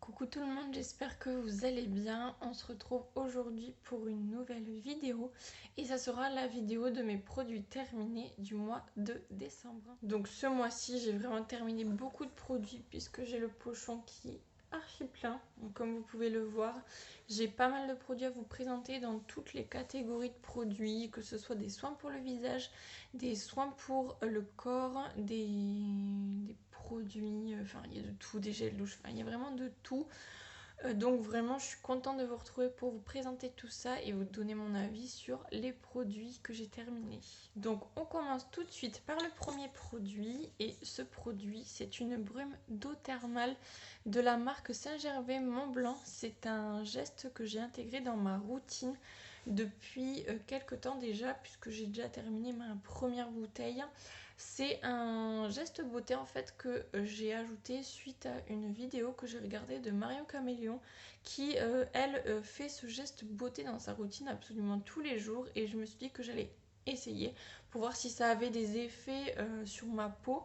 Coucou tout le monde, j'espère que vous allez bien. On se retrouve aujourd'hui pour une nouvelle vidéo et ça sera la vidéo de mes produits terminés du mois de décembre. Donc ce mois-ci, j'ai vraiment terminé beaucoup de produits puisque j'ai le pochon qui est archi plein. Donc, comme vous pouvez le voir, j'ai pas mal de produits à vous présenter dans toutes les catégories de produits, que ce soit des soins pour le visage, des soins pour le corps, des produits, enfin il y a de tout, des gels douche, enfin il y a vraiment de tout. Donc vraiment je suis contente de vous retrouver pour vous présenter tout ça et vous donner mon avis sur les produits que j'ai terminés. Donc on commence tout de suite par le premier produit et ce produit c'est une brume d'eau thermale de la marque Saint-Gervais Montblanc. C'est un geste que j'ai intégré dans ma routine depuis quelques temps déjà puisque j'ai déjà terminé ma première bouteille. C'est un geste beauté en fait que j'ai ajouté suite à une vidéo que j'ai regardée de Marion Caméléon qui elle fait ce geste beauté dans sa routine absolument tous les jours et je me suis dit que j'allais essayer pour voir si ça avait des effets sur ma peau.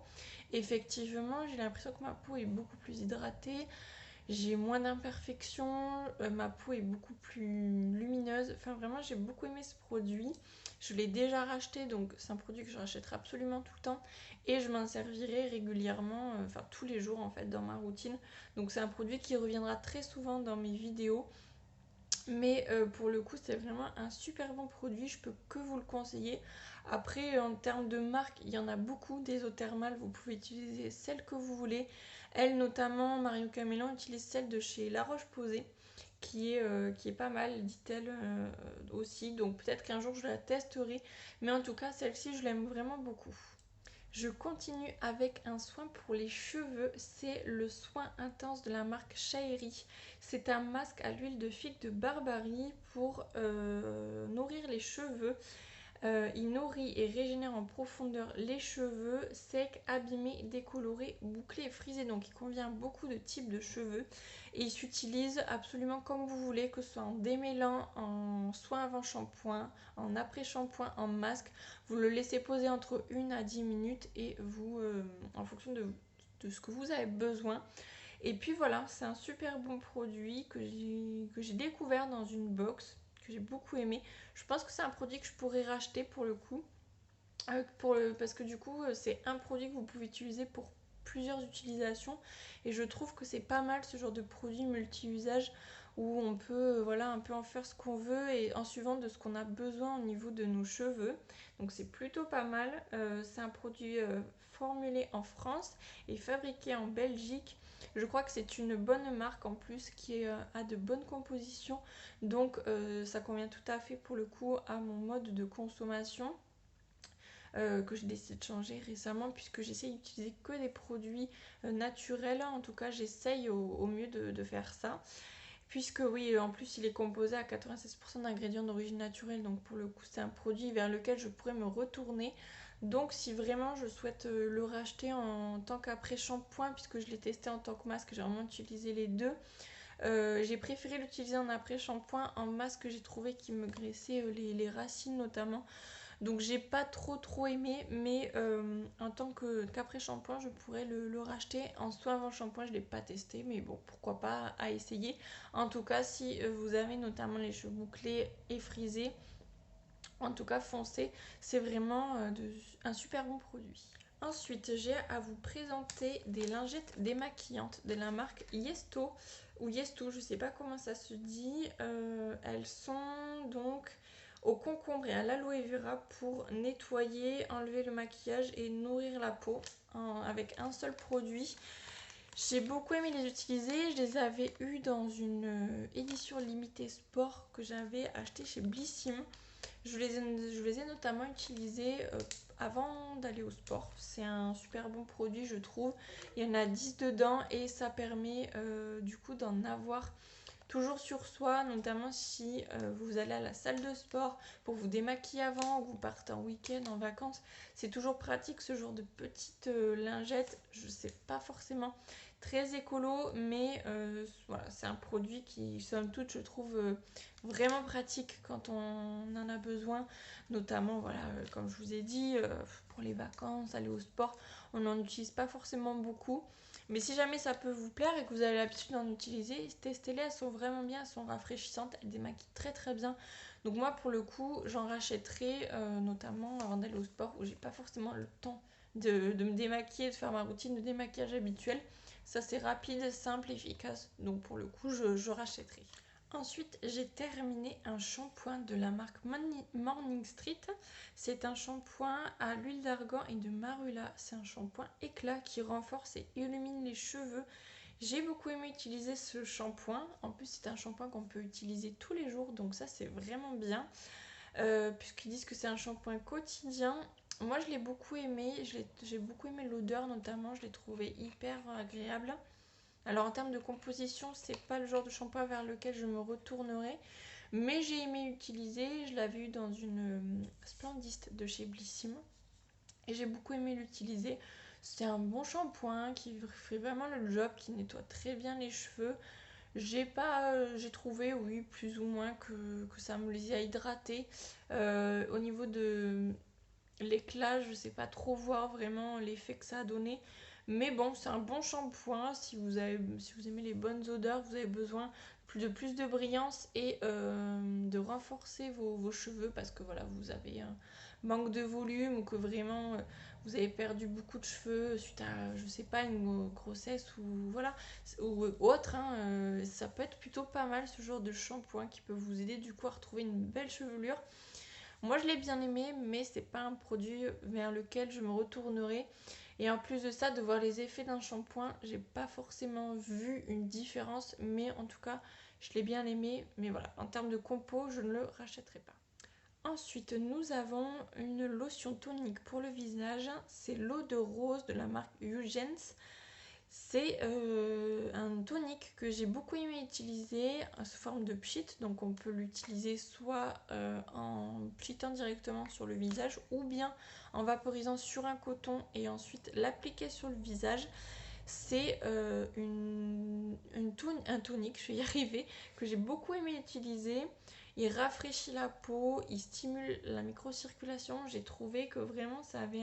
Effectivement, j'ai l'impression que ma peau est beaucoup plus hydratée, j'ai moins d'imperfections, ma peau est beaucoup plus lumineuse. Enfin, vraiment, j'ai beaucoup aimé ce produit. Je l'ai déjà racheté, donc c'est un produit que je rachèterai absolument tout le temps. Et je m'en servirai régulièrement, enfin tous les jours en fait, dans ma routine. Donc c'est un produit qui reviendra très souvent dans mes vidéos. Mais pour le coup, c'est vraiment un super bon produit. Je peux que vous le conseiller. Après, en termes de marque, il y en a beaucoup des eaux thermales. Vous pouvez utiliser celle que vous voulez. Elle, notamment, Mario Camélan utilise celle de chez La Roche-Posay, qui est pas mal, dit-elle aussi. Donc peut-être qu'un jour je la testerai. Mais en tout cas, celle-ci, je l'aime vraiment beaucoup. Je continue avec un soin pour les cheveux, c'est le soin intense de la marque Shaeri. C'est un masque à l'huile de figue de Barbarie pour nourrir les cheveux. Il nourrit et régénère en profondeur les cheveux secs, abîmés, décolorés, bouclés et frisés. Donc il convient à beaucoup de types de cheveux et il s'utilise absolument comme vous voulez, que ce soit en démêlant, en soin avant shampoing, en après shampoing, en masque. Vous le laissez poser entre 1 à 10 minutes et vous, en fonction de ce que vous avez besoin. Et puis voilà, c'est un super bon produit que j'ai découvert dans une box, que j'ai beaucoup aimé. Je pense que c'est un produit que je pourrais racheter pour le coup. Parce que du coup, c'est un produit que vous pouvez utiliser pour plusieurs utilisations. Et je trouve que c'est pas mal ce genre de produit multi-usage où on peut voilà, un peu en faire ce qu'on veut et en suivant de ce qu'on a besoin au niveau de nos cheveux. Donc c'est plutôt pas mal. C'est un produit formulé en France et fabriqué en Belgique. Je crois que c'est une bonne marque en plus qui a de bonnes compositions. Donc ça convient tout à fait pour le coup à mon mode de consommation. Que j'ai décidé de changer récemment puisque j'essaie d'utiliser que des produits naturels. En tout cas, j'essaye au mieux de faire ça. Puisque oui, en plus, il est composé à 96% d'ingrédients d'origine naturelle. Donc pour le coup, c'est un produit vers lequel je pourrais me retourner. Donc si vraiment je souhaite le racheter en tant qu'après-shampoing, puisque je l'ai testé en tant que masque, j'ai vraiment utilisé les deux. J'ai préféré l'utiliser en après-shampoing. En masque, j'ai trouvé qu'il me graissait les racines notamment. Donc j'ai pas trop aimé, mais en tant qu'après shampoing, je pourrais le racheter. En soin avant shampoing, je l'ai pas testé, mais bon, pourquoi pas à essayer. En tout cas, si vous avez notamment les cheveux bouclés et frisés, en tout cas foncez, c'est vraiment un super bon produit. Ensuite, j'ai à vous présenter des lingettes démaquillantes de la marque Yesto ou Yesto, je sais pas comment ça se dit. Elles sont donc au concombre et à l'aloe vera pour nettoyer, enlever le maquillage et nourrir la peau avec un seul produit. J'ai beaucoup aimé les utiliser, je les avais eues dans une édition limitée sport que j'avais acheté chez Blissim. Je les ai notamment utilisés avant d'aller au sport. C'est un super bon produit, je trouve. Il y en a 10 dedans et ça permet du coup d'en avoir toujours sur soi, notamment si vous allez à la salle de sport pour vous démaquiller avant ou vous partez en week-end, en vacances. C'est toujours pratique ce genre de petites lingettes. Je sais pas forcément très écolo, mais voilà, c'est un produit qui, somme toute, je trouve vraiment pratique quand on en a besoin. Notamment, voilà, comme je vous ai dit, pour les vacances, aller au sport, on n'en utilise pas forcément beaucoup. Mais si jamais ça peut vous plaire et que vous avez l'habitude d'en utiliser, testez-les, elles sont vraiment bien, elles sont rafraîchissantes, elles démaquillent très très bien. Donc moi pour le coup j'en rachèterai notamment avant d'aller au sport où j'ai pas forcément le temps de me démaquiller, de faire ma routine de démaquillage habituelle. Ça c'est rapide, simple, efficace, donc pour le coup je rachèterai. Ensuite, j'ai terminé un shampoing de la marque Morning Street. C'est un shampoing à l'huile d'argan et de marula. C'est un shampoing éclat qui renforce et illumine les cheveux. J'ai beaucoup aimé utiliser ce shampoing. En plus, c'est un shampoing qu'on peut utiliser tous les jours, donc ça, c'est vraiment bien. Puisqu'ils disent que c'est un shampoing quotidien. Moi, je l'ai beaucoup aimé. J'ai beaucoup aimé l'odeur, notamment. Je l'ai trouvé hyper agréable. Alors en termes de composition, c'est pas le genre de shampoing vers lequel je me retournerai, mais j'ai aimé l'utiliser. Je l'avais eu dans une Splendiste de chez Blissim et j'ai beaucoup aimé l'utiliser. C'est un bon shampoing qui fait vraiment le job, qui nettoie très bien les cheveux. J'ai trouvé, oui, plus ou moins que ça me les a hydratés. Au niveau de l'éclat, je sais pas trop voir vraiment l'effet que ça a donné. Mais bon, c'est un bon shampoing. Si vous aimez les bonnes odeurs, vous avez besoin de plus de brillance et de renforcer vos cheveux parce que voilà, vous avez un manque de volume ou que vraiment vous avez perdu beaucoup de cheveux suite à, je sais pas, une grossesse ou voilà, ou autre. Hein, ça peut être plutôt pas mal ce genre de shampoing qui peut vous aider du coup à retrouver une belle chevelure. Moi, je l'ai bien aimé, mais c'est pas un produit vers lequel je me retournerai. Et en plus de ça, de voir les effets d'un shampoing, j'ai pas forcément vu une différence, mais en tout cas, je l'ai bien aimé. Mais voilà, en termes de compo, je ne le rachèterai pas. Ensuite, nous avons une lotion tonique pour le visage. C'est l'eau de rose de la marque Eugens. C'est un tonique que j'ai beaucoup aimé utiliser sous forme de pchit, donc on peut l'utiliser soit en pchitant directement sur le visage ou bien en vaporisant sur un coton et ensuite l'appliquer sur le visage. C'est un tonique, je vais y arriver, que j'ai beaucoup aimé utiliser. Il rafraîchit la peau, il stimule la microcirculation. J'ai trouvé que vraiment ça avait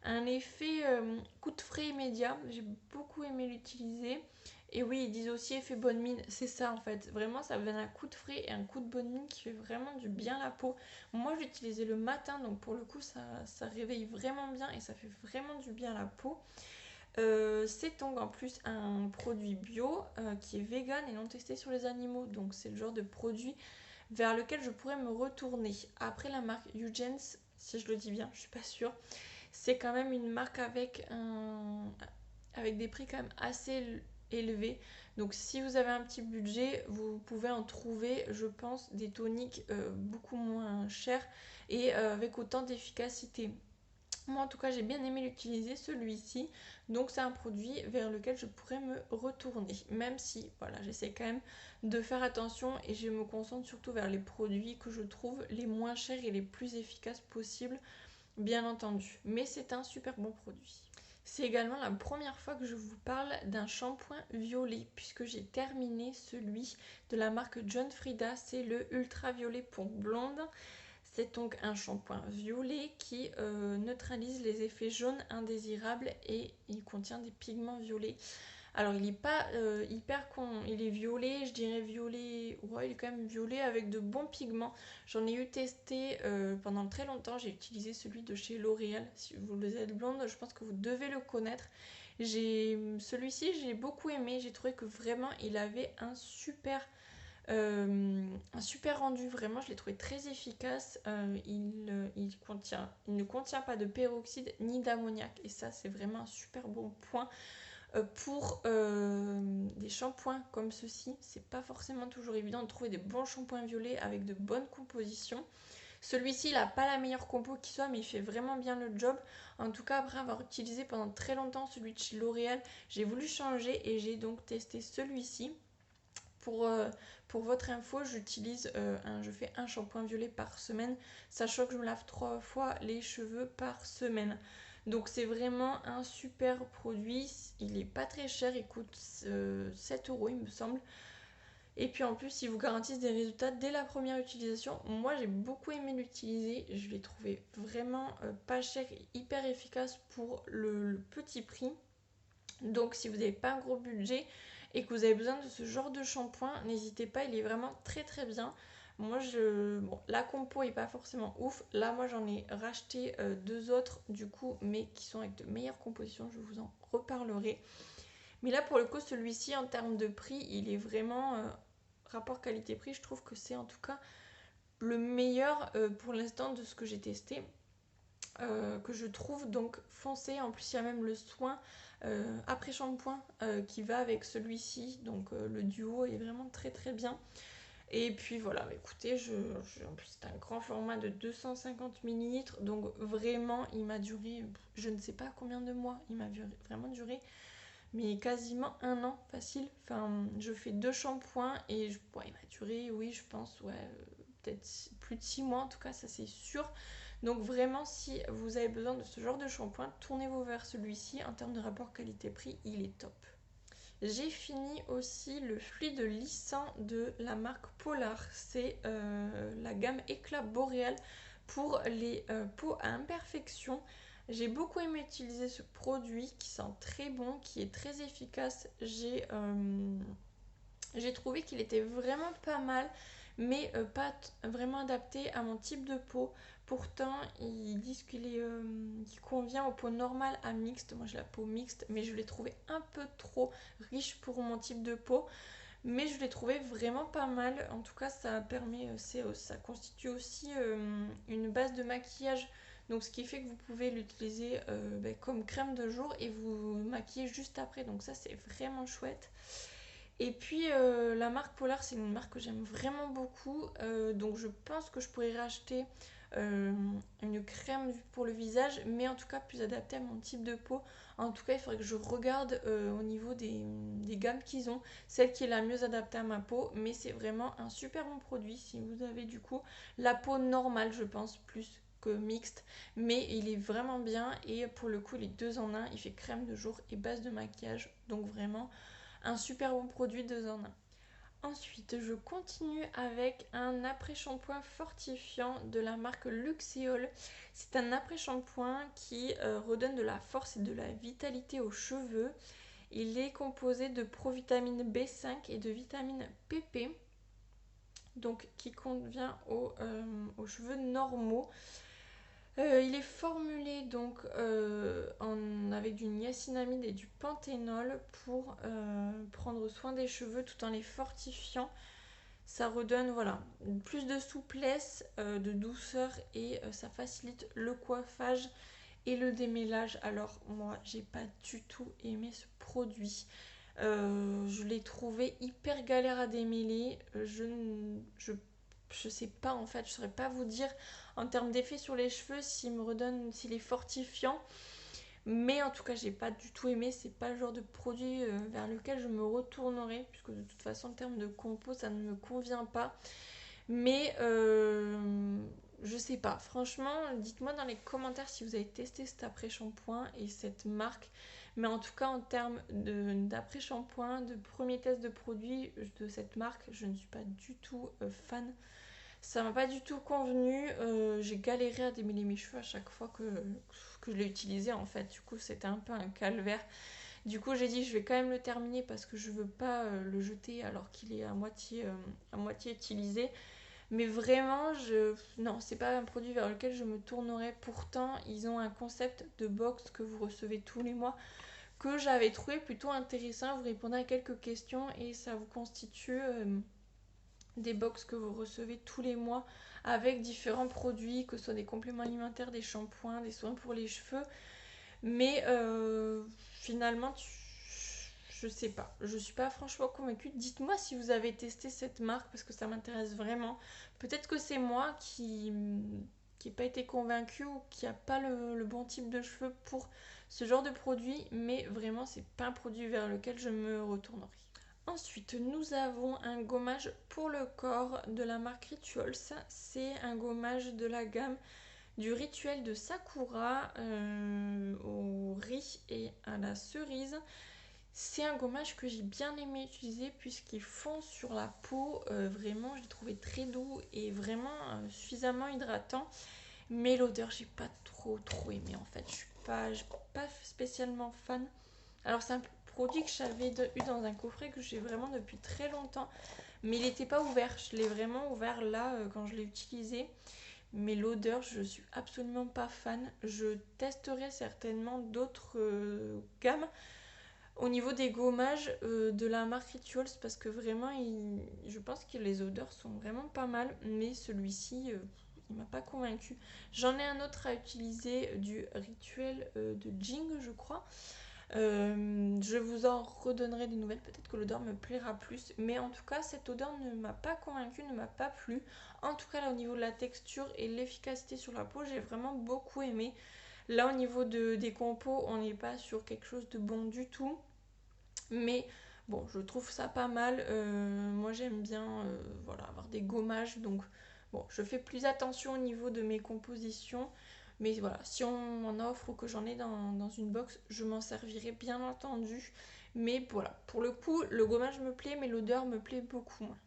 un effet coup de frais immédiat. J'ai beaucoup aimé l'utiliser. Et oui, ils disent aussi effet bonne mine. C'est ça en fait. Vraiment, ça donne un coup de frais et un coup de bonne mine qui fait vraiment du bien à la peau. Moi, je l'utilisais le matin, donc pour le coup, ça réveille vraiment bien et ça fait vraiment du bien à la peau. C'est donc en plus un produit bio qui est vegan et non testé sur les animaux. Donc c'est le genre de produit vers lequel je pourrais me retourner. Après la marque Eugens, si je le dis bien, je suis pas sûre. C'est quand même une marque avec des prix quand même assez élevés. Donc si vous avez un petit budget, vous pouvez en trouver, je pense, des toniques beaucoup moins chers et avec autant d'efficacité. Moi en tout cas j'ai bien aimé l'utiliser celui-ci, donc c'est un produit vers lequel je pourrais me retourner, même si voilà j'essaie quand même de faire attention et je me concentre surtout vers les produits que je trouve les moins chers et les plus efficaces possibles, bien entendu, mais c'est un super bon produit. C'est également la première fois que je vous parle d'un shampoing violet puisque j'ai terminé celui de la marque John Frieda, c'est le Ultra Violet pour blonde. C'est donc un shampoing violet qui neutralise les effets jaunes indésirables et il contient des pigments violets. Alors il n'est pas hyper con, il est violet, je dirais violet, ouais il est quand même violet avec de bons pigments. J'en ai eu testé pendant très longtemps, j'ai utilisé celui de chez L'Oréal. Si vous êtes blonde, je pense que vous devez le connaître. Celui-ci j'ai beaucoup aimé, j'ai trouvé que vraiment il avait un super rendu, vraiment je l'ai trouvé très efficace. Il ne contient pas de peroxyde ni d'ammoniac et ça c'est vraiment un super bon point pour des shampoings comme ceci. C'est pas forcément toujours évident de trouver des bons shampoings violets avec de bonnes compositions. Celui-ci, il n'a pas la meilleure compo qui soit, mais il fait vraiment bien le job. En tout cas, après avoir utilisé pendant très longtemps celui de chez L'Oréal, j'ai voulu changer et j'ai donc testé celui-ci. Pour votre info, je fais un shampoing violet par semaine, sachant que je me lave 3 fois les cheveux par semaine. Donc c'est vraiment un super produit, il est pas très cher, il coûte 7 € il me semble. Et puis en plus, ils vous garantissent des résultats dès la première utilisation. Moi, j'ai beaucoup aimé l'utiliser. Je l'ai trouvé vraiment pas cher et hyper efficace pour le petit prix. Donc si vous n'avez pas un gros budget et que vous avez besoin de ce genre de shampoing, n'hésitez pas, il est vraiment très très bien. Moi, bon, la compo est pas forcément ouf. Là, moi, j'en ai racheté 2 autres, du coup, mais qui sont avec de meilleures compositions. Je vous en reparlerai. Mais là, pour le coup, celui-ci, en termes de prix, il est vraiment... rapport qualité-prix, je trouve que c'est en tout cas le meilleur pour l'instant de ce que j'ai testé. Que je trouve donc foncé. En plus, il y a même le soin après shampoing qui va avec celui-ci. Donc, le duo est vraiment très très bien. Et puis voilà, écoutez, en plus c'est un grand format de 250 ml, donc vraiment il m'a duré, je ne sais pas combien de mois, il m'a vraiment duré, mais quasiment 1 an facile. Enfin, je fais 2 shampoings et il m'a duré, oui, je pense, ouais, peut-être plus de 6 mois en tout cas, ça c'est sûr. Donc vraiment, si vous avez besoin de ce genre de shampoing, tournez-vous vers celui-ci. En termes de rapport qualité-prix, il est top. J'ai fini aussi le fluide lissant de la marque Polar. C'est la gamme Éclat Boréal pour les peaux à imperfection. J'ai beaucoup aimé utiliser ce produit qui sent très bon, qui est très efficace. J'ai trouvé qu'il était vraiment pas mal, mais pas vraiment adapté à mon type de peau. Pourtant, ils disent qu'il convient aux peaux normales à mixte. Moi, j'ai la peau mixte, mais je l'ai trouvé un peu trop riche pour mon type de peau. Mais je l'ai trouvé vraiment pas mal. En tout cas, ça permet, ça constitue aussi une base de maquillage. Donc, ce qui fait que vous pouvez l'utiliser comme crème de jour et vous maquiller juste après. Donc, ça, c'est vraiment chouette. Et puis la marque Polar, c'est une marque que j'aime vraiment beaucoup. Donc je pense que je pourrais racheter une crème pour le visage, mais en tout cas plus adaptée à mon type de peau. En tout cas, il faudrait que je regarde au niveau des gammes qu'ils ont, celle qui est la mieux adaptée à ma peau. Mais c'est vraiment un super bon produit si vous avez du coup la peau normale, je pense, plus que mixte. Mais il est vraiment bien et pour le coup, il est 2 en 1. Il fait crème de jour et base de maquillage. Donc vraiment un super bon produit 2 en 1. Ensuite, je continue avec un après-shampoing fortifiant de la marque Luxéol. C'est un après-shampoing qui redonne de la force et de la vitalité aux cheveux. Il est composé de provitamine B5 et de vitamine PP, donc qui convient aux cheveux normaux. Il est formulé donc avec du niacinamide et du panthénol pour prendre soin des cheveux tout en les fortifiant. Ça redonne voilà, plus de souplesse, de douceur et ça facilite le coiffage et le démêlage. Alors moi, j'ai pas du tout aimé ce produit. Je l'ai trouvé hyper galère à démêler. Je sais pas en fait, je saurais pas vous dire en termes d'effet sur les cheveux s'il est fortifiant. Mais en tout cas, j'ai pas du tout aimé. C'est pas le genre de produit vers lequel je me retournerai, puisque de toute façon, en termes de compo, ça ne me convient pas. Mais je sais pas. Franchement, dites-moi dans les commentaires si vous avez testé cet après-shampoing et cette marque. Mais en tout cas, en termes d'après-shampoing, de premier test de produit de cette marque, je ne suis pas du tout fan. Ça m'a pas du tout convenu. J'ai galéré à démêler mes cheveux à chaque fois que je l'ai utilisé en fait. Du coup, c'était un peu un calvaire. Du coup, j'ai dit je vais quand même le terminer parce que je veux pas le jeter alors qu'il est à moitié utilisé. Mais vraiment, non, c'est pas un produit vers lequel je me tournerai. Pourtant, ils ont un concept de box que vous recevez tous les mois que j'avais trouvé plutôt intéressant. Vous répondez à quelques questions et ça vous constitue des box que vous recevez tous les mois avec différents produits, que ce soit des compléments alimentaires, des shampoings, des soins pour les cheveux. Mais finalement, je sais pas. Je suis pas franchement convaincue. Dites-moi si vous avez testé cette marque parce que ça m'intéresse vraiment. Peut-être que c'est moi qui n'ai pas été convaincue ou qui n'a pas le bon type de cheveux pour ce genre de produit. Mais vraiment, c'est pas un produit vers lequel je me retournerai. Ensuite, nous avons un gommage pour le corps de la marque Rituals. C'est un gommage de la gamme du rituel de Sakura au riz et à la cerise. C'est un gommage que j'ai bien aimé utiliser puisqu'il fond sur la peau. Vraiment, je l'ai trouvé très doux et vraiment suffisamment hydratant. Mais l'odeur, j'ai pas trop aimé en fait. Je suis pas spécialement fan. Alors c'est un produit que j'avais eu dans un coffret que j'ai vraiment depuis très longtemps. Mais il n'était pas ouvert. Je l'ai vraiment ouvert là quand je l'ai utilisé. Mais l'odeur, je suis absolument pas fan. Je testerai certainement d'autres gammes au niveau des gommages de la marque Rituals parce que vraiment, je pense que les odeurs sont vraiment pas mal. Mais celui-ci, il m'a pas convaincu. J'en ai un autre à utiliser du Rituel de Jing, je crois. Je vous en redonnerai des nouvelles, peut-être que l'odeur me plaira plus, mais en tout cas cette odeur ne m'a pas convaincue, ne m'a pas plu. En tout cas là au niveau de la texture et l'efficacité sur la peau, j'ai vraiment beaucoup aimé. Là au niveau des compos, on n'est pas sur quelque chose de bon du tout, mais bon, je trouve ça pas mal. Moi j'aime bien voilà, avoir des gommages, donc bon, je fais plus attention au niveau de mes compositions. Mais voilà, si on m'en offre ou que j'en ai dans une box, je m'en servirai bien entendu. Mais voilà, pour le coup, le gommage me plaît, mais l'odeur me plaît beaucoup moins.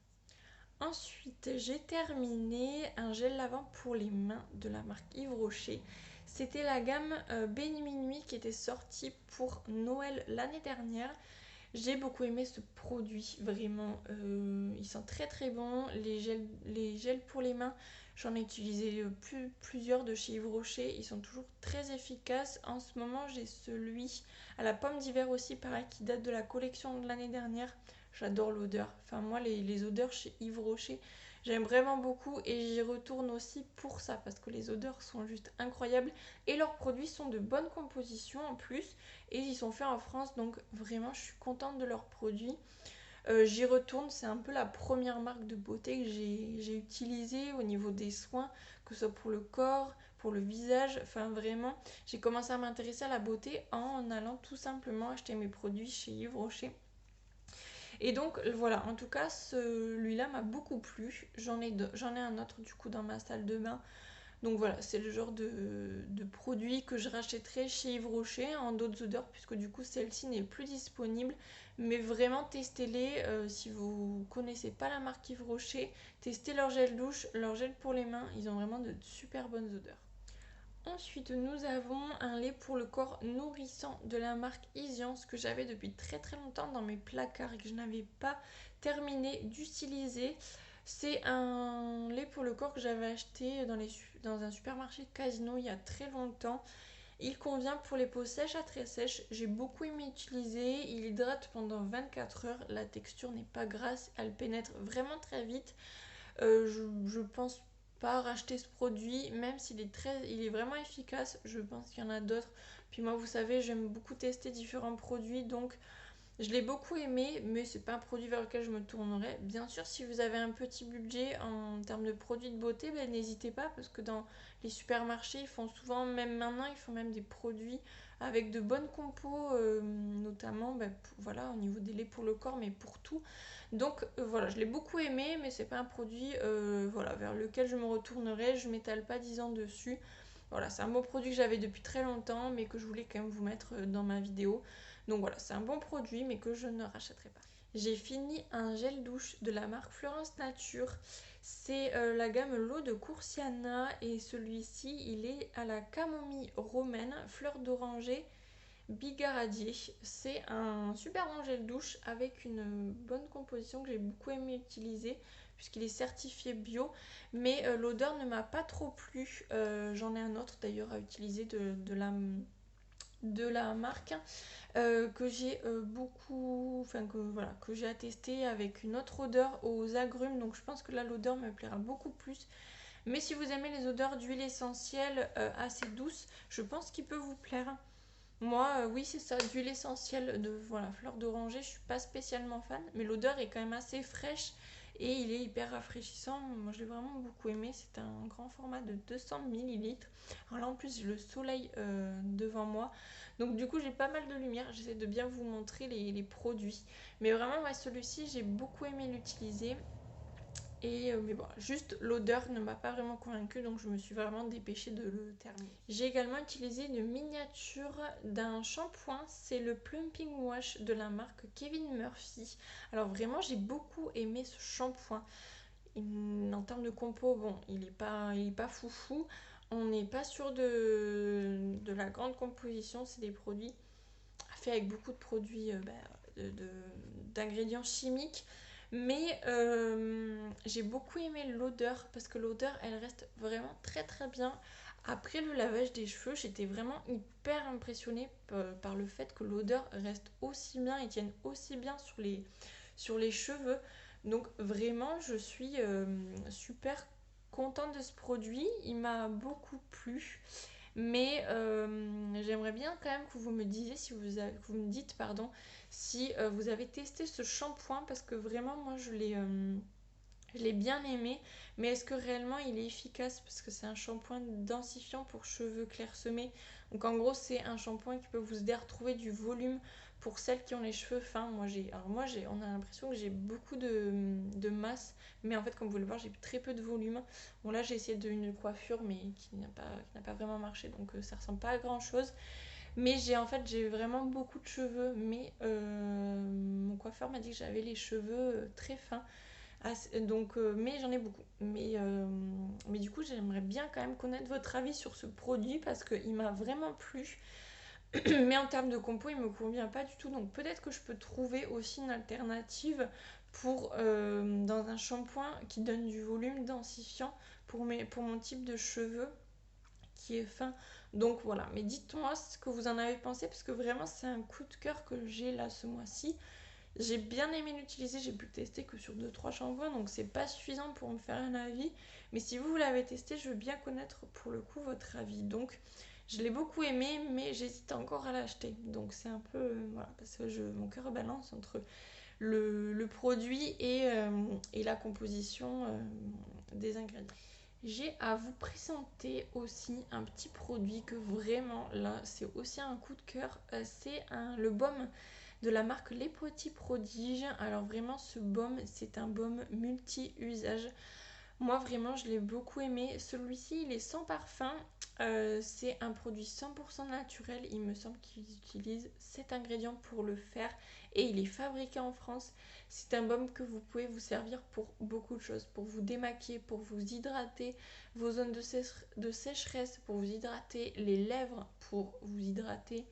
Ensuite, j'ai terminé un gel lavant pour les mains de la marque Yves Rocher. C'était la gamme Béni Minuit qui était sortie pour Noël l'année dernière. J'ai beaucoup aimé ce produit, vraiment. Ils sont très très bons. Les gels pour les mains, j'en ai utilisé plusieurs de chez Yves Rocher. Ils sont toujours très efficaces. En ce moment, j'ai celui à la pomme d'hiver aussi, pareil, qui date de la collection de l'année dernière. J'adore l'odeur. Enfin, moi, les odeurs chez Yves Rocher, j'aime vraiment beaucoup et j'y retourne aussi pour ça parce que les odeurs sont juste incroyables et leurs produits sont de bonne composition en plus. Et ils sont faits en France, donc vraiment je suis contente de leurs produits. J'y retourne, c'est un peu la première marque de beauté que j'ai utilisée au niveau des soins, que ce soit pour le corps, pour le visage. Enfin vraiment, j'ai commencé à m'intéresser à la beauté en allant tout simplement acheter mes produits chez Yves Rocher. Et donc voilà, en tout cas celui-là m'a beaucoup plu. J'en ai un autre du coup dans ma salle de bain. Donc voilà, c'est le genre de produit que je rachèterai chez Yves Rocher en d'autres odeurs, puisque du coup celle-ci n'est plus disponible. Mais vraiment, testez-les. Si vous connaissez pas la marque Yves Rocher, testez leur gel douche, leur gel pour les mains. Ils ont vraiment de super bonnes odeurs. Ensuite, nous avons un lait pour le corps nourrissant de la marque Isiance que j'avais depuis très très longtemps dans mes placards et que je n'avais pas terminé d'utiliser. C'est un lait pour le corps que j'avais acheté dans un supermarché Casino il y a très longtemps. Il convient pour les peaux sèches à très sèches. J'ai beaucoup aimé utiliser. Il hydrate pendant 24 heures. La texture n'est pas grasse. Elle pénètre vraiment très vite. Je pense pas racheter ce produit, même il est vraiment efficace. Je pense qu'il y en a d'autres. Puis moi, vous savez, j'aime beaucoup tester différents produits, donc je l'ai beaucoup aimé, mais c'est pas un produit vers lequel je me tournerai. Bien sûr, si vous avez un petit budget en termes de produits de beauté, ben, n'hésitez pas parce que dans les supermarchés, ils font souvent, même maintenant, ils font même des produits avec de bonnes compos, notamment ben, voilà, au niveau des laits pour le corps, mais pour tout. Donc voilà, je l'ai beaucoup aimé, mais c'est pas un produit voilà, vers lequel je me retournerai. Je m'étale pas 10 ans dessus. Voilà, c'est un bon produit que j'avais depuis très longtemps, mais que je voulais quand même vous mettre dans ma vidéo. Donc voilà, c'est un bon produit, mais que je ne rachèterai pas. J'ai fini un gel douche de la marque Florence Nature. C'est la gamme L'eau de Coursiana et celui-ci, il est à la camomille romaine, fleur d'oranger, bigaradier. C'est un super bon gel douche avec une bonne composition que j'ai beaucoup aimé utiliser puisqu'il est certifié bio, mais l'odeur ne m'a pas trop plu. J'en ai un autre d'ailleurs à utiliser de la marque que j'ai beaucoup, enfin que voilà, que j'ai attesté avec une autre odeur aux agrumes, donc je pense que là l'odeur me plaira beaucoup plus. Mais si vous aimez les odeurs d'huile essentielle assez douces, je pense qu'il peut vous plaire. Moi, oui, c'est ça, d'huile essentielle de voilà, fleur d'oranger, je suis pas spécialement fan, mais l'odeur est quand même assez fraîche et il est hyper rafraîchissant. Moi, je l'ai vraiment beaucoup aimé. C'est un grand format de 200 millilitres. Alors là, en plus, j'ai le soleil devant moi. Donc, du coup, j'ai pas mal de lumière. J'essaie de bien vous montrer les produits. Mais vraiment, ouais, celui-ci, j'ai beaucoup aimé l'utiliser. Et mais bon, juste l'odeur ne m'a pas vraiment convaincue, donc je me suis vraiment dépêchée de le terminer. J'ai également utilisé une miniature d'un shampoing, c'est le Plumping Wash de la marque Kevin Murphy. Alors vraiment, j'ai beaucoup aimé ce shampoing. En termes de compo, bon, il est pas foufou. On n'est pas sûr de la grande composition, c'est des produits fait avec beaucoup de produits, d'ingrédients chimiques. Mais j'ai beaucoup aimé l'odeur parce que l'odeur elle reste vraiment très très bien. Après le lavage des cheveux, j'étais vraiment hyper impressionnée par le fait que l'odeur reste aussi bien et tienne aussi bien sur les cheveux. Donc vraiment, je suis super contente de ce produit. Il m'a beaucoup plu. Mais j'aimerais bien quand même que vous me disiez si que vous me dites pardon si vous avez testé ce shampoing parce que vraiment moi je l'ai bien aimé, mais est-ce que réellement il est efficace parce que c'est un shampoing densifiant pour cheveux clairsemés. Donc en gros c'est un shampoing qui peut vous aider à retrouver du volume pour celles qui ont les cheveux fins. On a l'impression que j'ai beaucoup de masse, mais en fait comme vous le voyez j'ai très peu de volume. Bon là j'ai essayé une coiffure mais qui n'a pas vraiment marché donc ça ressemble pas à grand chose. Mais j'ai vraiment beaucoup de cheveux, mais mon coiffeur m'a dit que j'avais les cheveux très fins. Donc, mais j'en ai beaucoup. Mais du coup, j'aimerais bien quand même connaître votre avis sur ce produit parce qu'il m'a vraiment plu. Mais en termes de compo, il me convient pas du tout. Donc peut-être que je peux trouver aussi une alternative pour dans un shampoing qui donne du volume densifiant pour mon type de cheveux qui est fin. Donc voilà, mais dites-moi ce que vous en avez pensé parce que vraiment c'est un coup de cœur que j'ai là ce mois-ci. J'ai bien aimé l'utiliser, j'ai pu le tester que sur deux trois shampoings, donc c'est pas suffisant pour me faire un avis. Mais si vous l'avez testé, je veux bien connaître pour le coup votre avis. Donc je l'ai beaucoup aimé, mais j'hésite encore à l'acheter. Donc c'est un peu, voilà, parce que mon cœur balance entre le produit et la composition des ingrédients. J'ai à vous présenter aussi un petit produit que vraiment là c'est aussi un coup de cœur. Le baume de la marque Les Petits Prodiges. Alors vraiment ce baume c'est un baume multi-usage. Moi vraiment je l'ai beaucoup aimé. Celui-ci il est sans parfum. C'est un produit 100% naturel. Il me semble qu'ils utilisent 7 ingrédients pour le faire et il est fabriqué en France. C'est un baume que vous pouvez vous servir pour beaucoup de choses. Pour vous démaquiller, pour vous hydrater, vos zones de sécheresse, pour vous hydrater, les lèvres pour vous hydrater,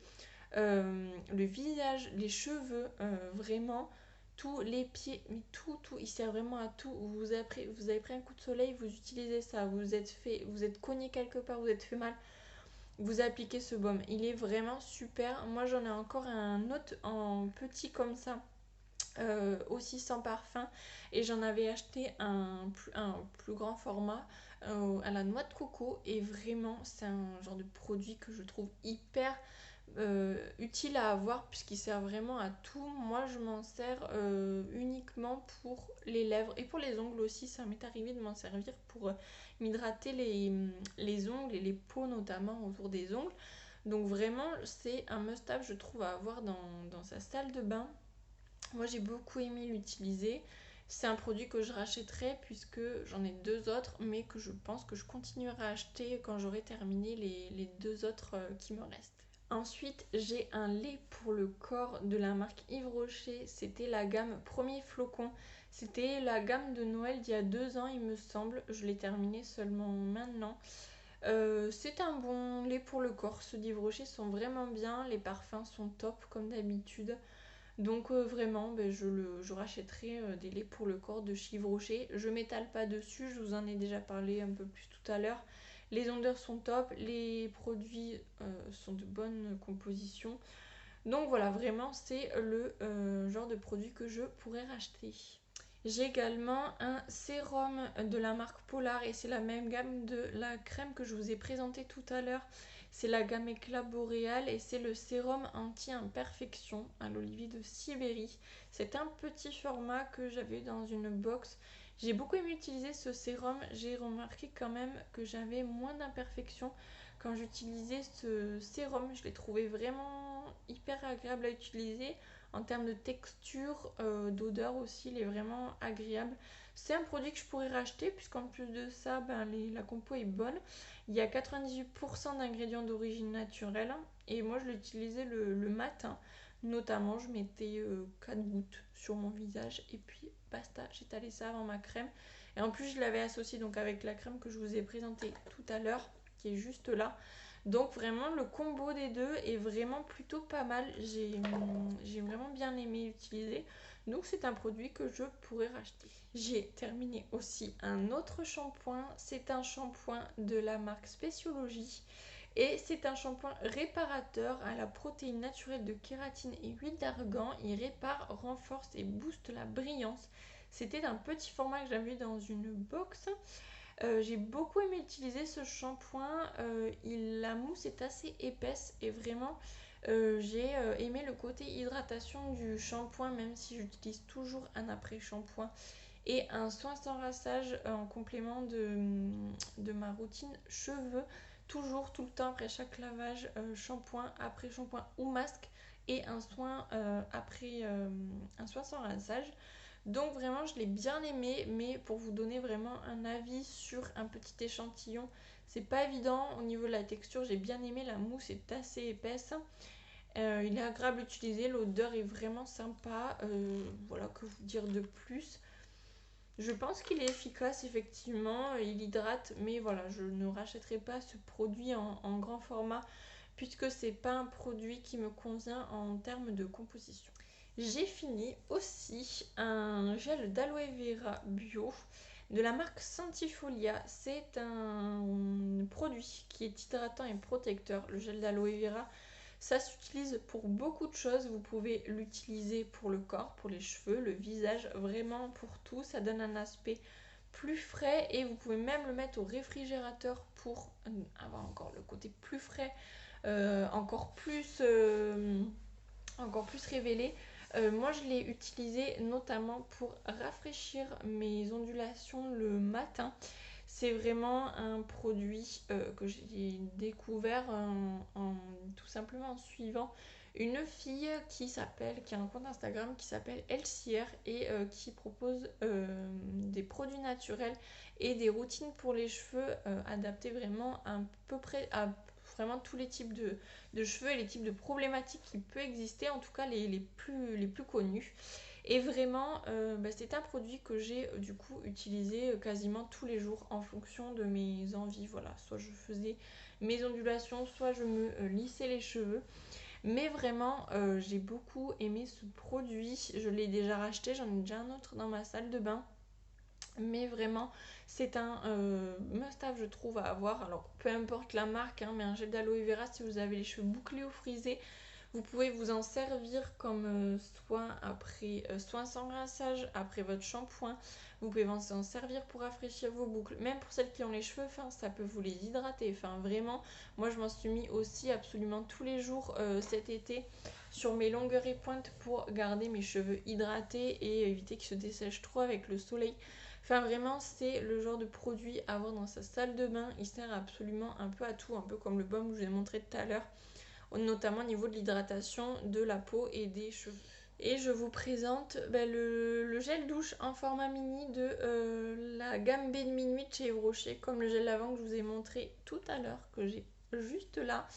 le visage, les cheveux, vraiment tous les pieds, mais tout, il sert vraiment à tout. Vous avez pris un coup de soleil, vous utilisez ça, vous êtes cogné quelque part, vous êtes fait mal, vous appliquez ce baume. Il est vraiment super. Moi j'en ai encore un autre en petit comme ça, aussi sans parfum, et j'en avais acheté un plus grand format à la noix de coco, et vraiment c'est un genre de produit que je trouve hyper utile à avoir puisqu'il sert vraiment à tout. Moi je m'en sers uniquement pour les lèvres et pour les ongles aussi. Ça m'est arrivé de m'en servir pour m'hydrater les ongles et les peaux notamment autour des ongles. Donc vraiment c'est un must-have je trouve à avoir dans sa salle de bain. Moi j'ai beaucoup aimé l'utiliser. C'est un produit que je rachèterai puisque j'en ai deux autres, mais que je pense que je continuerai à acheter quand j'aurai terminé les deux autres qui me restent. Ensuite, j'ai un lait pour le corps de la marque Yves Rocher. C'était la gamme Premier Flocon. C'était la gamme de Noël d'il y a 2 ans, il me semble. Je l'ai terminé seulement maintenant. C'est un bon lait pour le corps. Ceux d'Yves Rocher sont vraiment bien. Les parfums sont top comme d'habitude. Donc vraiment, je rachèterai des laits pour le corps de chez Yves Rocher. Je m'étale pas dessus, je vous en ai déjà parlé un peu plus tout à l'heure. Les odeurs sont top, les produits sont de bonne composition. Donc voilà, vraiment c'est le genre de produit que je pourrais racheter. J'ai également un sérum de la marque Polar et c'est la même gamme de la crème que je vous ai présentée tout à l'heure. C'est la gamme Éclat Boréal et c'est le sérum anti-imperfection à l'olivier de Sibérie. C'est un petit format que j'avais dans une box. J'ai beaucoup aimé utiliser ce sérum. J'ai remarqué quand même que j'avais moins d'imperfections quand j'utilisais ce sérum. Je l'ai trouvé vraiment hyper agréable à utiliser. En termes de texture, d'odeur aussi, il est vraiment agréable. C'est un produit que je pourrais racheter puisqu'en plus de ça, la compo est bonne. Il y a 98% d'ingrédients d'origine naturelle et moi je l'utilisais le matin. Notamment, je mettais 4 gouttes sur mon visage et puis basta, j'étalais ça avant ma crème. Et en plus, je l'avais associé donc avec la crème que je vous ai présentée tout à l'heure, qui est juste là. Donc vraiment le combo des deux est vraiment plutôt pas mal. J'ai vraiment bien aimé l'utiliser. Donc c'est un produit que je pourrais racheter. J'ai terminé aussi un autre shampoing. C'est un shampoing de la marque Spéciologie. Et c'est un shampoing réparateur à la protéine naturelle de kératine et huile d'argan. Il répare, renforce et booste la brillance. C'était un petit format que j'avais dans une box. J'ai beaucoup aimé utiliser ce shampoing. La mousse est assez épaisse et vraiment j'ai aimé le côté hydratation du shampoing, même si j'utilise toujours un après-shampoing et un soin sans rinçage en complément de ma routine cheveux. Toujours, tout le temps, après chaque lavage, shampoing, après-shampoing ou masque et un soin un soin sans rinçage. Donc vraiment je l'ai bien aimé, mais pour vous donner vraiment un avis sur un petit échantillon, c'est pas évident. Au niveau de la texture, j'ai bien aimé, la mousse est assez épaisse. Il est agréable à utiliser, l'odeur est vraiment sympa. Voilà, que vous dire de plus. Je pense qu'il est efficace effectivement, il hydrate, mais voilà, je ne rachèterai pas ce produit en grand format puisque c'est pas un produit qui me convient en termes de composition. J'ai fini aussi un gel d'aloe vera bio de la marque Santifolia. C'est un produit qui est hydratant et protecteur. Le gel d'aloe vera, ça s'utilise pour beaucoup de choses. Vous pouvez l'utiliser pour le corps, pour les cheveux, le visage, vraiment pour tout. Ça donne un aspect plus frais et vous pouvez même le mettre au réfrigérateur pour avoir encore le côté plus frais, encore plus révélé. Moi je l'ai utilisé notamment pour rafraîchir mes ondulations le matin. C'est vraiment un produit que j'ai découvert tout simplement en suivant une fille qui a un compte Instagram qui s'appelle LCR et qui propose des produits naturels et des routines pour les cheveux adaptées vraiment à peu près à vraiment tous les types de cheveux et les types de problématiques qui peuvent exister, en tout cas les plus connus. Et vraiment, c'est un produit que j'ai du coup utilisé quasiment tous les jours en fonction de mes envies. Voilà, soit je faisais mes ondulations, soit je me lissais les cheveux. Mais vraiment, j'ai beaucoup aimé ce produit. Je l'ai déjà racheté, j'en ai déjà un autre dans ma salle de bain. Mais vraiment, c'est un must-have, je trouve, à avoir. Alors, peu importe la marque, hein, mais un gel d'aloe vera, si vous avez les cheveux bouclés ou frisés, vous pouvez vous en servir comme soin après soin sans rinçage, après votre shampoing. Vous pouvez s'en servir pour rafraîchir vos boucles. Même pour celles qui ont les cheveux fins, ça peut vous les hydrater. Enfin, vraiment, moi, je m'en suis mis aussi absolument tous les jours cet été sur mes longueurs et pointes pour garder mes cheveux hydratés et éviter qu'ils se dessèchent trop avec le soleil. Enfin, vraiment, c'est le genre de produit à avoir dans sa salle de bain. Il sert absolument un peu à tout, un peu comme le baume que je vous ai montré tout à l'heure, notamment au niveau de l'hydratation de la peau et des cheveux. Et je vous présente le gel douche en format mini de la gamme B de minuit de chez Yves Rocher, comme le gel lavant que je vous ai montré tout à l'heure, que j'ai juste là.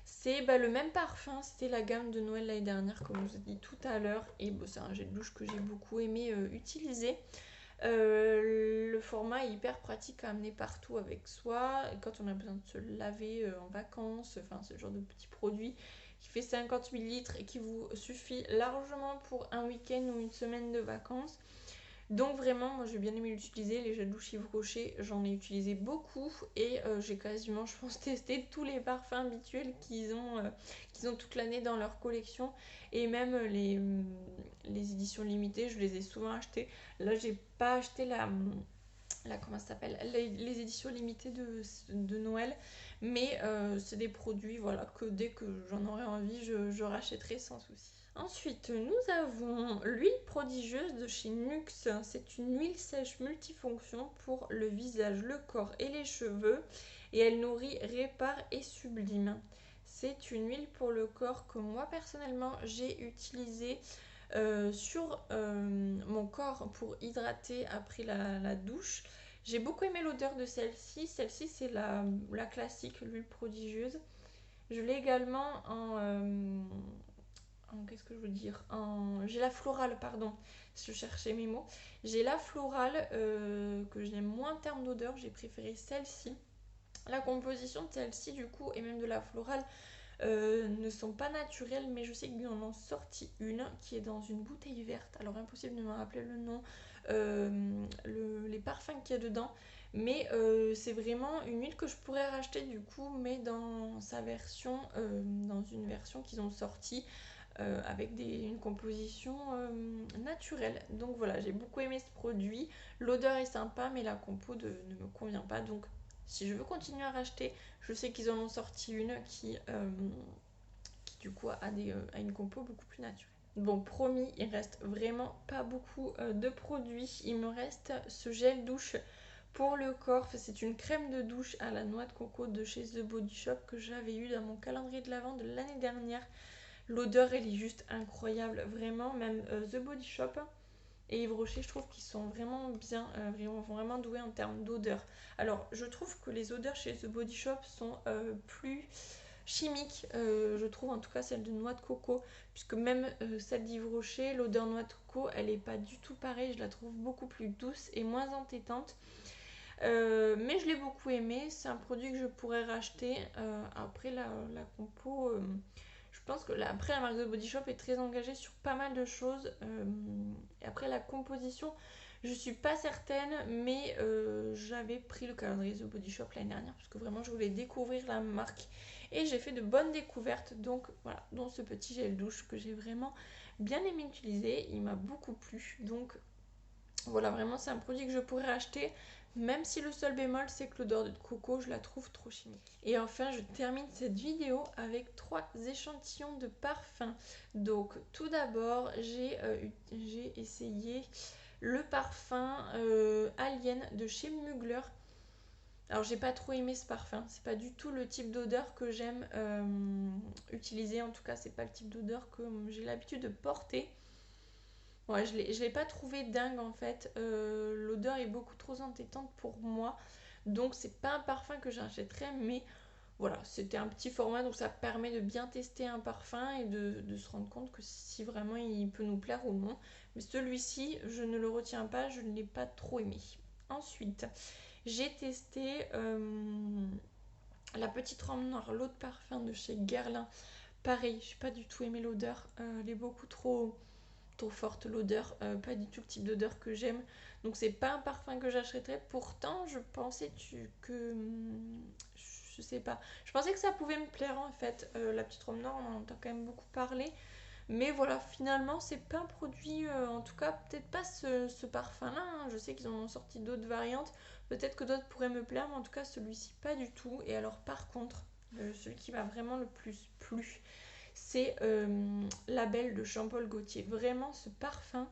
C'est le même parfum, c'était la gamme de Noël l'année dernière, comme je vous ai dit tout à l'heure. Et c'est un gel douche que j'ai beaucoup aimé utiliser. Le format est hyper pratique à amener partout avec soi. Quand on a besoin de se laver en vacances, enfin ce genre de petit produit qui fait 50 ml et qui vous suffit largement pour un week-end ou une semaine de vacances. Donc vraiment, moi j'ai bien aimé l'utiliser. Les gels douche Yves Rocher, j'en ai utilisé beaucoup et j'ai quasiment, je pense, testé tous les parfums habituels qu'ils ont toute l'année dans leur collection. Et même les éditions limitées, je les ai souvent achetées. Là, j'ai pas acheté comment ça s'appelle, les éditions limitées de Noël, mais c'est des produits voilà, que dès que j'en aurai envie, je rachèterai sans souci. Ensuite, nous avons l'huile prodigieuse de chez Nuxe. C'est une huile sèche multifonction pour le visage, le corps et les cheveux. Et elle nourrit, répare et sublime. C'est une huile pour le corps que moi personnellement j'ai utilisée sur mon corps pour hydrater après la douche. J'ai beaucoup aimé l'odeur de celle-ci. Celle-ci c'est la classique, l'huile prodigieuse. Je l'ai également qu'est-ce que je veux dire, j'ai la florale, pardon, je cherchais mes mots. J'ai la florale que j'aime moins en termes d'odeur, j'ai préféré celle-ci. La composition de celle-ci du coup et même de la florale ne sont pas naturelles, mais je sais qu'ils en ont sorti une qui est dans une bouteille verte. Alors impossible de me rappeler le nom, les parfums qu'il y a dedans. Mais c'est vraiment une huile que je pourrais racheter du coup, mais dans sa version, dans une version qu'ils ont sortie avec une composition naturelle. Donc voilà, j'ai beaucoup aimé ce produit. L'odeur est sympa, mais la compo ne me convient pas. Donc si je veux continuer à racheter, je sais qu'ils en ont sorti une qui du coup a une compo beaucoup plus naturelle. Bon, promis, il reste vraiment pas beaucoup de produits. Il me reste ce gel douche pour le corps. C'est une crème de douche à la noix de coco de chez The Body Shop que j'avais eu dans mon calendrier de l'Avent de l'année dernière. L'odeur, elle est juste incroyable, vraiment. Même The Body Shop et Yves Rocher, je trouve qu'ils sont vraiment bien, vraiment doués en termes d'odeur. Alors, je trouve que les odeurs chez The Body Shop sont plus chimiques, je trouve en tout cas celle de noix de coco, puisque même celle d'Yves Rocher, l'odeur noix de coco, elle n'est pas du tout pareille, je la trouve beaucoup plus douce et moins entêtante. Mais je l'ai beaucoup aimé, c'est un produit que je pourrais racheter. Après la compo, je pense que après la marque de Body Shop est très engagée sur pas mal de choses. Et après la composition, je suis pas certaine, mais j'avais pris le calendrier The Body Shop l'année dernière parce que vraiment je voulais découvrir la marque et j'ai fait de bonnes découvertes. Donc voilà, dont ce petit gel douche que j'ai vraiment bien aimé utiliser, il m'a beaucoup plu. Donc voilà, vraiment c'est un produit que je pourrais acheter, même si le seul bémol c'est que l'odeur de coco je la trouve trop chimique. Et enfin je termine cette vidéo avec 3 échantillons de parfum. Donc tout d'abord j'ai essayé le parfum Alien de chez Mugler. Alors j'ai pas trop aimé ce parfum, c'est pas du tout le type d'odeur que j'aime utiliser, en tout cas c'est pas le type d'odeur que j'ai l'habitude de porter. Ouais, je l'ai pas trouvé dingue en fait. L'odeur est beaucoup trop entêtante pour moi. Donc c'est pas un parfum que j'achèterais, mais voilà, c'était un petit format, donc ça permet de bien tester un parfum et de se rendre compte que si vraiment il peut nous plaire ou non. Mais celui-ci, je ne le retiens pas, je ne l'ai pas trop aimé. Ensuite, j'ai testé la petite rampe noire, l'eau de parfum de chez Guerlain. Pareil, je n'ai pas du tout aimé l'odeur, elle est beaucoup trop forte l'odeur, pas du tout le type d'odeur que j'aime. Donc c'est pas un parfum que j'achèterais. Pourtant, je pensais que je sais pas. Je pensais que ça pouvait me plaire en fait. La petite robe noire, on en entend quand même beaucoup parler. Mais voilà, finalement, c'est pas un produit, en tout cas, peut-être pas ce parfum-là. Hein. Je sais qu'ils en ont sorti d'autres variantes. Peut-être que d'autres pourraient me plaire, mais en tout cas, celui-ci, pas du tout. Et alors, par contre, celui qui m'a vraiment le plus plu, c'est Label de Jean-Paul Gaultier. Vraiment, ce parfum,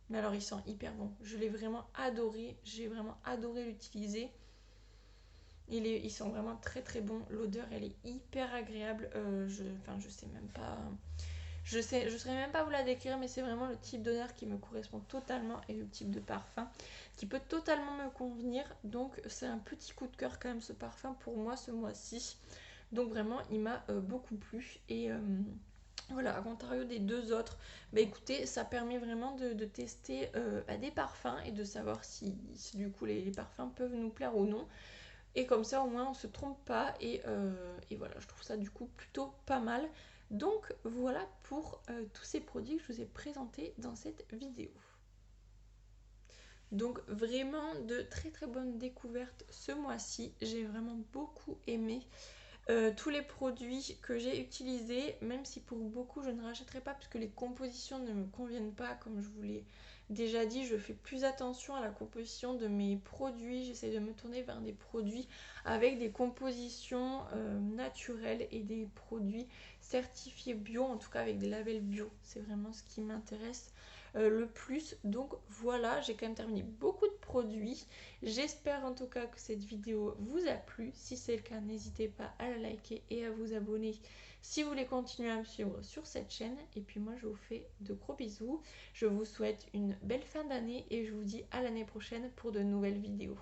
mais alors il sent hyper bon. Je l'ai vraiment adoré. J'ai vraiment adoré l'utiliser. Il sent vraiment très très bon. L'odeur, elle est hyper agréable. Je sais même pas. Je saurais même pas vous la décrire, mais c'est vraiment le type d'odeur qui me correspond totalement et le type de parfum qui peut totalement me convenir. Donc c'est un petit coup de cœur quand même ce parfum pour moi ce mois-ci. Donc vraiment il m'a beaucoup plu et voilà, à contrario des deux autres, bah écoutez, ça permet vraiment de tester des parfums et de savoir si du coup les parfums peuvent nous plaire ou non. Et comme ça, au moins, on se trompe pas. Et voilà, je trouve ça du coup plutôt pas mal. Donc voilà pour tous ces produits que je vous ai présentés dans cette vidéo. Donc vraiment de très très bonnes découvertes ce mois-ci. J'ai vraiment beaucoup aimé tous les produits que j'ai utilisés, même si pour beaucoup je ne rachèterai pas parce que les compositions ne me conviennent pas, comme je vous l'ai déjà dit, je fais plus attention à la composition de mes produits, j'essaie de me tourner vers des produits avec des compositions naturelles et des produits certifiés bio, en tout cas avec des labels bio, c'est vraiment ce qui m'intéresse le plus. Donc voilà, j'ai quand même terminé beaucoup de produits. J'espère en tout cas que cette vidéo vous a plu. Si c'est le cas, n'hésitez pas à la liker et à vous abonner si vous voulez continuer à me suivre sur cette chaîne. Et puis moi, je vous fais de gros bisous. Je vous souhaite une belle fin d'année et je vous dis à l'année prochaine pour de nouvelles vidéos.